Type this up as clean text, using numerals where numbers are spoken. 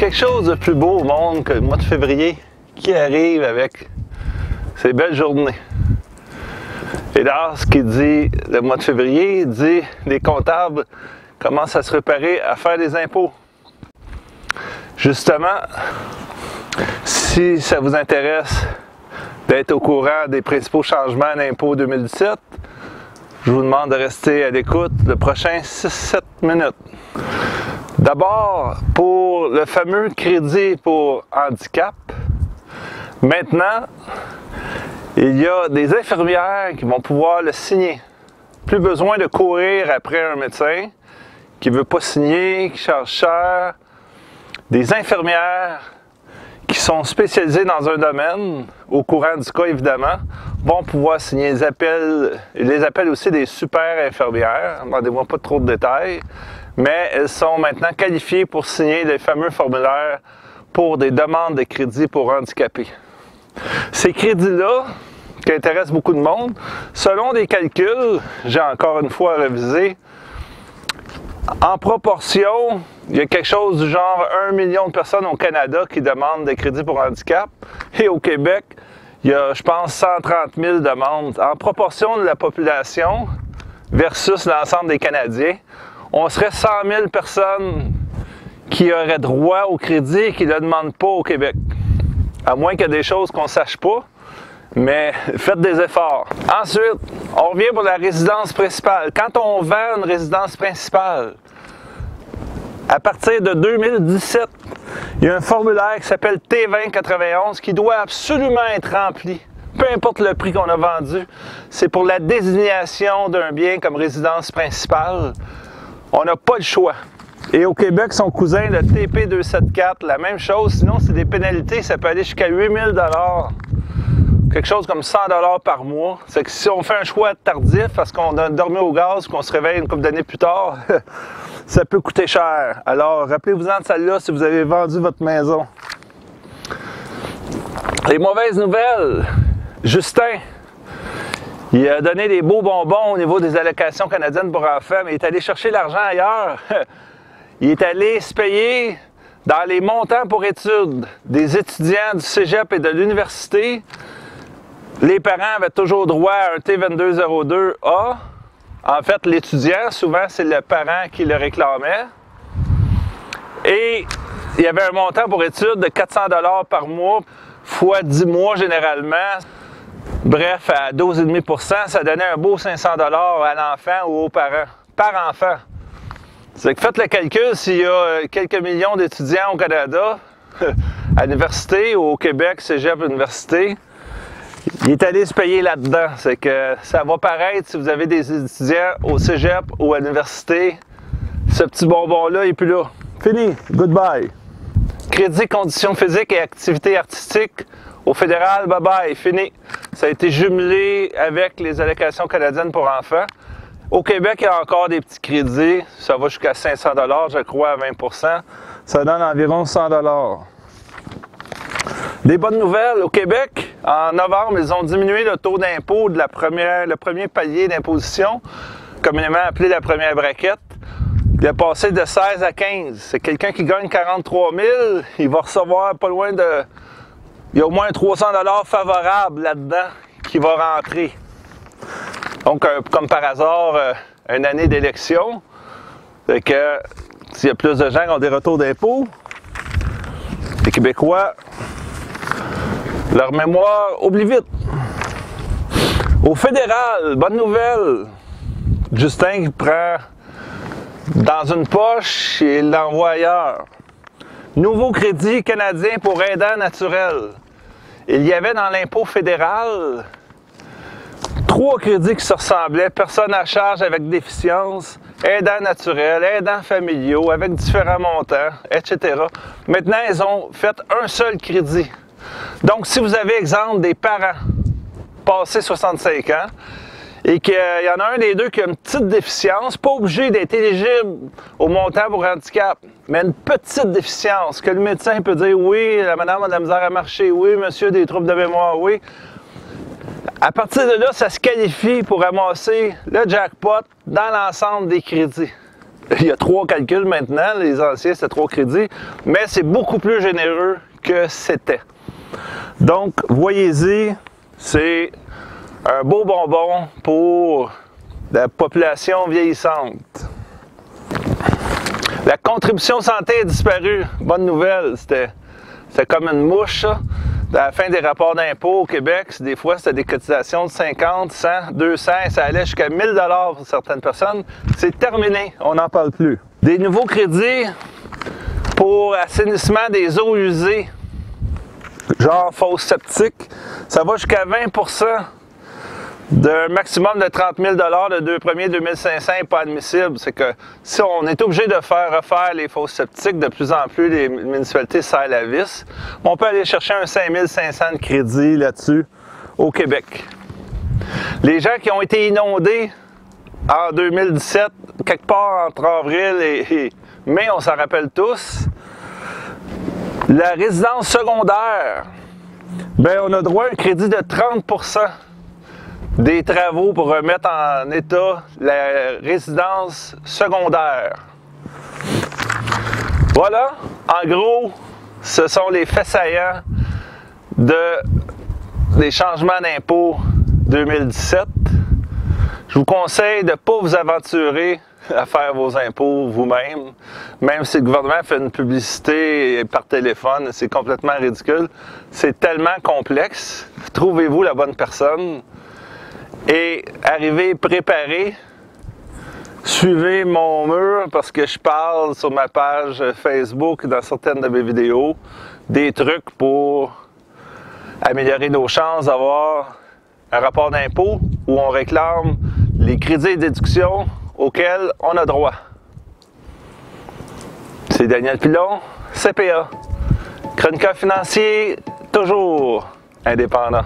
quelque chose de plus beau au monde que le mois de février qui arrive avec ces belles journées. Et là, ce qui dit le mois de février, dit les comptables commencent à se préparer à faire des impôts. Justement, si ça vous intéresse d'être au courant des principaux changements d'impôts 2017, je vous demande de rester à l'écoute le prochain 6-7 minutes. D'abord, pour le fameux crédit pour handicap, maintenant, il y a des infirmières qui vont pouvoir le signer. Plus besoin de courir après un médecin qui ne veut pas signer, qui charge cher. Des infirmières qui sont spécialisées dans un domaine, au courant du cas évidemment, vont pouvoir signer les appels aussi des super infirmières. Demandez-moi pas trop de détails, mais elles sont maintenant qualifiées pour signer les fameux formulaires pour des demandes de crédit pour handicapés. Ces crédits-là, qui intéressent beaucoup de monde, selon des calculs, j'ai encore une fois révisé, en proportion, il y a quelque chose du genre 1 million de personnes au Canada qui demandent des crédits pour handicap. Et au Québec, il y a, je pense, 130 000 demandes. En proportion de la population versus l'ensemble des Canadiens, on serait 100 000 personnes qui auraient droit au crédit et qui ne le demandent pas au Québec. À moins qu'il y ait des choses qu'on ne sache pas. Mais faites des efforts. Ensuite, on revient pour la résidence principale. Quand on vend une résidence principale, à partir de 2017, il y a un formulaire qui s'appelle T2091 qui doit absolument être rempli. Peu importe le prix qu'on a vendu, c'est pour la désignation d'un bien comme résidence principale. On n'a pas le choix. Et au Québec, son cousin, le TP274, la même chose. Sinon, c'est des pénalités, ça peut aller jusqu'à 8 000 $. Quelque chose comme 100 $ par mois. C'est que si on fait un choix tardif parce qu'on a dormi au gaz, qu'on se réveille une couple d'années plus tard, ça peut coûter cher. Alors, rappelez-vous-en de celle-là si vous avez vendu votre maison. Les mauvaises nouvelles. Justin, il a donné des beaux bonbons au niveau des allocations canadiennes pour enfants, mais il est allé chercher l'argent ailleurs. Il est allé se payer dans les montants pour études des étudiants du cégep et de l'université. Les parents avaient toujours droit à un T2202A. En fait, l'étudiant, souvent, c'est le parent qui le réclamait. Et il y avait un montant pour études de 400 $ par mois, fois 10 mois généralement. Bref, à 12,5 %, ça donnait un beau 500 $ à l'enfant ou aux parents, par enfant. C'est que faites le calcul, s'il y a quelques millions d'étudiants au Canada, à l'université ou au Québec, cégep, université, il est allé se payer là-dedans. C'est que ça va paraître, si vous avez des étudiants au cégep ou à l'université, ce petit bonbon-là n'est plus là. Fini. Goodbye. Crédit, conditions physiques et activités artistiques au fédéral, bye-bye. Fini. Ça a été jumelé avec les allocations canadiennes pour enfants. Au Québec, il y a encore des petits crédits. Ça va jusqu'à 500 $, je crois, à 20 %. Ça donne environ 100 $. Des bonnes nouvelles, au Québec, en novembre, ils ont diminué le taux d'impôt de le premier palier d'imposition, communément appelé la première braquette. Il a passé de 16 à 15. C'est quelqu'un qui gagne 43 000, il va recevoir pas loin de... Il y a au moins 300 $ favorables là-dedans qui va rentrer. Donc, comme par hasard, une année d'élection, c'est que s'il y a plus de gens qui ont des retours d'impôts, les Québécois, leur mémoire oublie vite. Au fédéral, bonne nouvelle, Justin qui prend dans une poche et l'envoie ailleurs. Nouveau crédit canadien pour aidants naturels. Il y avait dans l'impôt fédéral 3 crédits qui se ressemblaient, personnes à charge avec déficience, aidants naturels, aidants familiaux, avec différents montants, etc. Maintenant, ils ont fait un seul crédit. Donc, si vous avez, exemple, des parents passés 65 ans et qu'il y en a un des deux qui a une petite déficience, pas obligé d'être éligible au montant pour handicap, mais une petite déficience, que le médecin peut dire, oui, la madame a de la misère à marcher, oui, monsieur, des troubles de mémoire, oui. À partir de là, ça se qualifie pour ramasser le jackpot dans l'ensemble des crédits. il y a 3 calculs maintenant, les anciens c'était 3 crédits, mais c'est beaucoup plus généreux que c'était. Donc, voyez-y, c'est un beau bonbon pour la population vieillissante. La contribution santé a disparu. Bonne nouvelle, c'était comme une mouche, ça. À la fin des rapports d'impôt au Québec, des fois, c'était des cotisations de 50, 100, 200, et ça allait jusqu'à 1000 $ pour certaines personnes. C'est terminé, on n'en parle plus. Des nouveaux crédits pour assainissement des eaux usées, genre fosse septique, ça va jusqu'à 20 % d'un maximum de 30 000 $, de 2 premiers 2500 n'est pas admissible. C'est que si on est obligé de refaire les fosses septiques, de plus en plus les municipalités serrent la vis, on peut aller chercher un 5500 de crédit là-dessus au Québec. Les gens qui ont été inondés en 2017, quelque part entre avril et mai, on s'en rappelle tous, la résidence secondaire, bien, on a droit à un crédit de 30 % des travaux pour remettre en état la résidence secondaire. Voilà, en gros, ce sont les faits saillants des changements d'impôts 2017. Je vous conseille de ne pas vous aventurer à faire vos impôts vous-même, même si le gouvernement fait une publicité par téléphone, c'est complètement ridicule. C'est tellement complexe. Trouvez-vous la bonne personne. Et arrivez préparé, suivez mon mur parce que je parle sur ma page Facebook dans certaines de mes vidéos des trucs pour améliorer nos chances d'avoir un rapport d'impôt où on réclame les crédits et déductions auxquels on a droit. C'est Daniel Pilon, CPA, chroniqueur financier, toujours indépendant.